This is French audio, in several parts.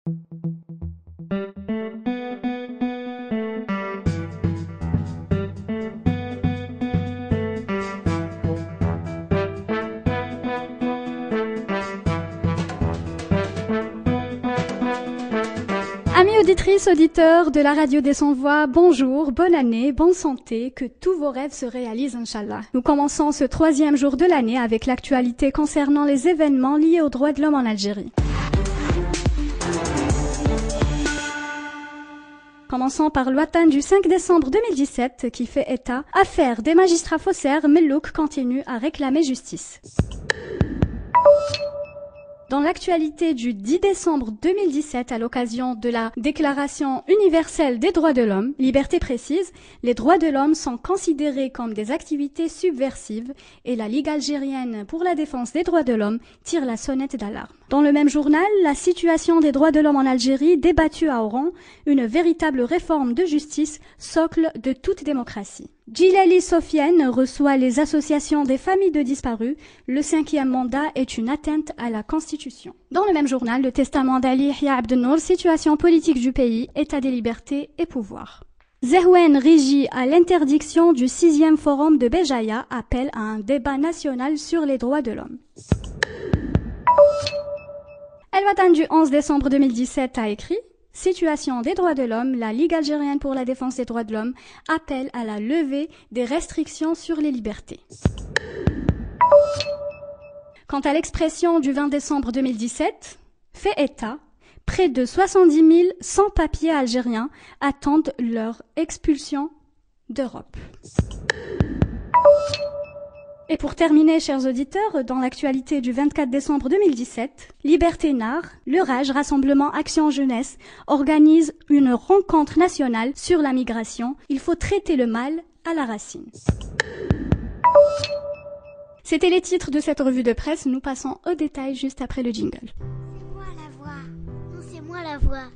Amis auditrices, auditeurs de la radio des Sans-Voix, bonjour, bonne année, bonne santé, que tous vos rêves se réalisent, Inch'Allah. Nous commençons ce 3e jour de l'année avec l'actualité concernant les événements liés aux droits de l'homme en Algérie. Commençons par l'Ouatan du 5 décembre 2017 qui fait état. Affaire des magistrats faussaires, Mellouk continue à réclamer justice. Dans l'actualité du 10 décembre 2017, à l'occasion de la Déclaration universelle des droits de l'homme, Liberté précise, les droits de l'homme sont considérés comme des activités subversives et la Ligue algérienne pour la défense des droits de l'homme tire la sonnette d'alarme. Dans le même journal, la situation des droits de l'homme en Algérie débattue à Oran, une véritable réforme de justice, socle de toute démocratie. Djilali Sofiane reçoit les associations des familles de disparus. Le 5e mandat est une atteinte à la Constitution. Dans le même journal, le testament d'Ali Yahya Abdenour, situation politique du pays, état des libertés et pouvoir. Zehwen Rigi à l'interdiction du 6e forum de Béjaïa appelle à un débat national sur les droits de l'homme. El Watan du 11 décembre 2017 a écrit « Situation des droits de l'homme, la Ligue algérienne pour la défense des droits de l'homme appelle à la levée des restrictions sur les libertés. » Quant à l'expression du 20 décembre 2017, fait état, près de 70 000 sans-papiers algériens attendent leur expulsion d'Europe. Et pour terminer, chers auditeurs, dans l'actualité du 24 décembre 2017, Liberté Nard, le RAJ, Rassemblement Action Jeunesse, organise une rencontre nationale sur la migration. Il faut traiter le mal à la racine. C'était les titres de cette revue de presse. Nous passons aux détails juste après le jingle. C'est moi la voix. Non, c'est moi la voix.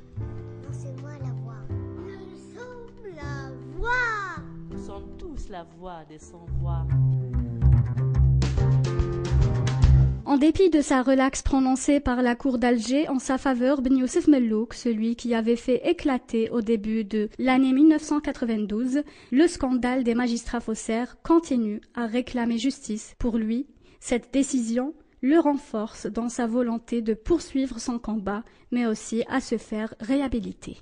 Non, c'est moi la voix. Nous sommes la voix. Nous sommes tous la voix des sans-voix. En dépit de sa relaxe prononcée par la cour d'Alger en sa faveur, Ben Youssef Mellouk, celui qui avait fait éclater au début de l'année 1992 le scandale des magistrats faussaires, continue à réclamer justice. Pour lui, cette décision le renforce dans sa volonté de poursuivre son combat, mais aussi à se faire réhabiliter.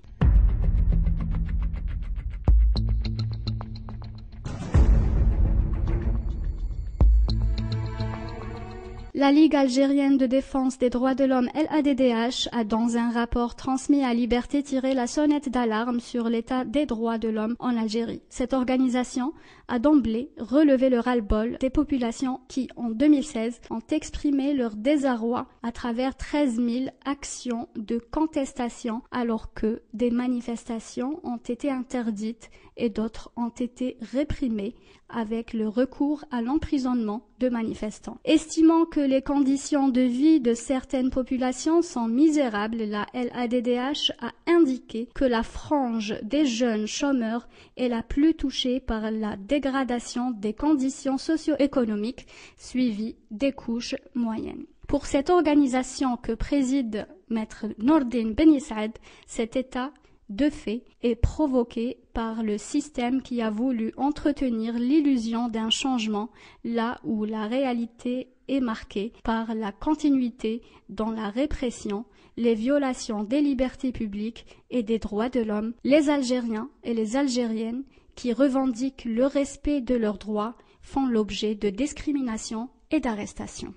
La Ligue algérienne de défense des droits de l'homme LADDH a dans un rapport transmis à Liberté tiré la sonnette d'alarme sur l'état des droits de l'homme en Algérie. Cette organisation a d'emblée relevé le ras-le-bol des populations qui, en 2016, ont exprimé leur désarroi à travers 13 000 actions de contestation alors que des manifestations ont été interdites et d'autres ont été réprimées avec le recours à l'emprisonnement de manifestants. Estimant que les conditions de vie de certaines populations sont misérables, la LADDH a indiqué que la frange des jeunes chômeurs est la plus touchée par la dégradation des conditions socio-économiques suivies des couches moyennes. Pour cette organisation que préside Maître Nordine Ben Saad, cet état de fait est provoqué par le système qui a voulu entretenir l'illusion d'un changement là où la réalité est marquée par la continuité dans la répression, les violations des libertés publiques et des droits de l'homme. Les Algériens et les Algériennes qui revendiquent le respect de leurs droits font l'objet de discrimination et d'arrestation.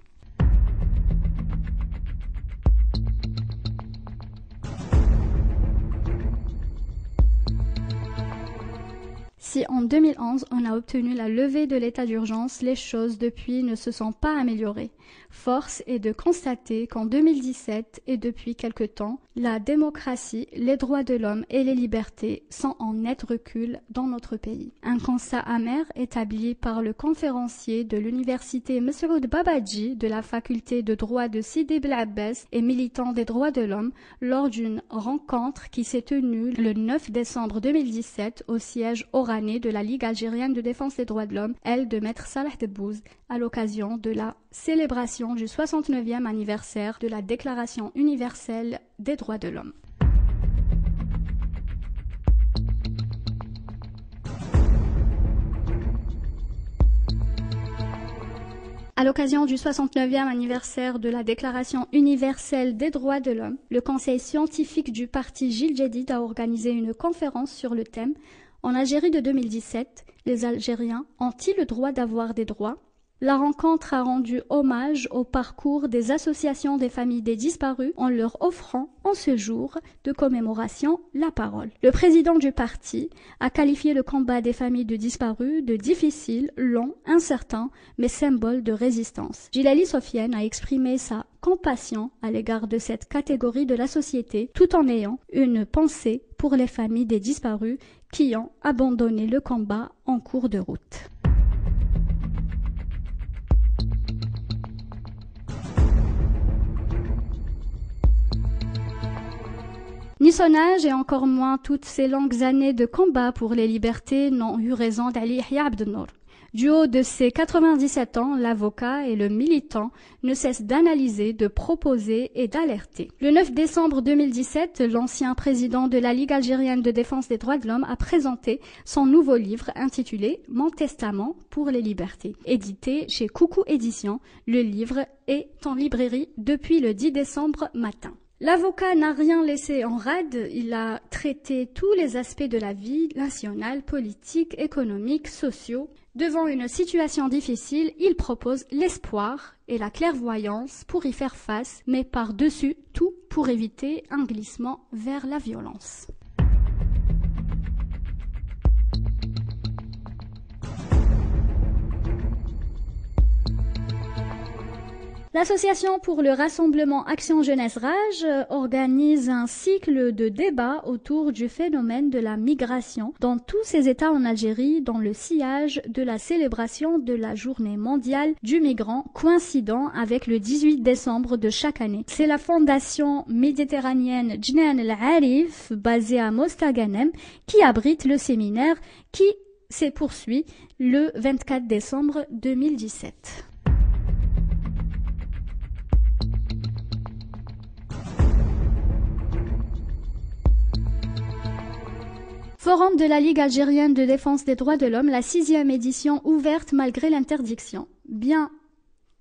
Si en 2011, on a obtenu la levée de l'état d'urgence, les choses depuis ne se sont pas améliorées. Force est de constater qu'en 2017 et depuis quelque temps, la démocratie, les droits de l'homme et les libertés sont en net recul dans notre pays. Un constat amer établi par le conférencier de l'université Mesroud Babadji de la faculté de droit de Sidi Bel Abbès et militant des droits de l'homme lors d'une rencontre qui s'est tenue le 9 décembre 2017 au siège Oral année de la Ligue algérienne de défense des droits de l'homme, elle de Maître Salah Debbouz, à l'occasion de la célébration du 69e anniversaire de la Déclaration universelle des droits de l'homme. À l'occasion du 69e anniversaire de la Déclaration universelle des droits de l'homme, le conseil scientifique du parti Jil Jadid a organisé une conférence sur le thème « En Algérie de 2017, les Algériens ont-ils le droit d'avoir des droits ?» La rencontre a rendu hommage au parcours des associations des familles des disparus en leur offrant, en ce jour de commémoration, la parole. Le président du parti a qualifié le combat des familles de disparus de difficile, long, incertain, mais symbole de résistance. Djilali Sofiane a exprimé sa compassion à l'égard de cette catégorie de la société, tout en ayant une pensée pour les familles des disparus qui ont abandonné le combat en cours de route. Ni son âge et encore moins toutes ces longues années de combat pour les libertés n'ont eu raison d'Ali Yahya Abdelnour. Du haut de ses 97 ans, l'avocat et le militant ne cessent d'analyser, de proposer et d'alerter. Le 9 décembre 2017, l'ancien président de la Ligue algérienne de défense des droits de l'homme a présenté son nouveau livre intitulé « Mon testament pour les libertés », édité chez Coucou Éditions. Le livre est en librairie depuis le 10 décembre matin. L'avocat n'a rien laissé en rade, il a traité tous les aspects de la vie nationale, politique, économique, sociaux. Devant une situation difficile, il propose l'espoir et la clairvoyance pour y faire face, mais par-dessus tout pour éviter un glissement vers la violence. L'Association pour le Rassemblement Action Jeunesse Rage organise un cycle de débats autour du phénomène de la migration dans tous ces États en Algérie dans le sillage de la célébration de la Journée mondiale du migrant coïncidant avec le 18 décembre de chaque année. C'est la fondation méditerranéenne Jnan El Arif, basée à Mostaganem, qui abrite le séminaire qui s'est poursuivi le 24 décembre 2017. Forum de la Ligue algérienne de défense des droits de l'homme, la 6e édition ouverte malgré l'interdiction. Bien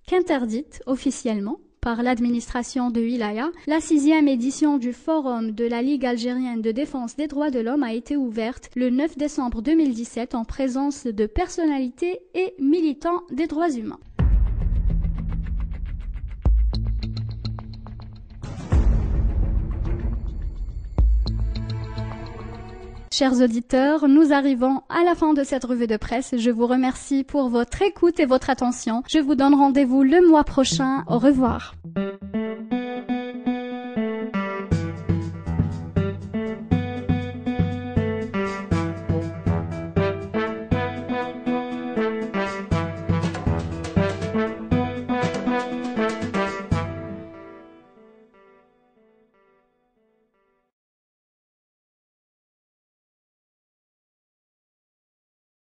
qu'interdite officiellement par l'administration de Wilaya, la 6e édition du Forum de la Ligue algérienne de défense des droits de l'homme a été ouverte le 9 décembre 2017 en présence de personnalités et militants des droits humains. Chers auditeurs, nous arrivons à la fin de cette revue de presse. Je vous remercie pour votre écoute et votre attention. Je vous donne rendez-vous le mois prochain. Au revoir.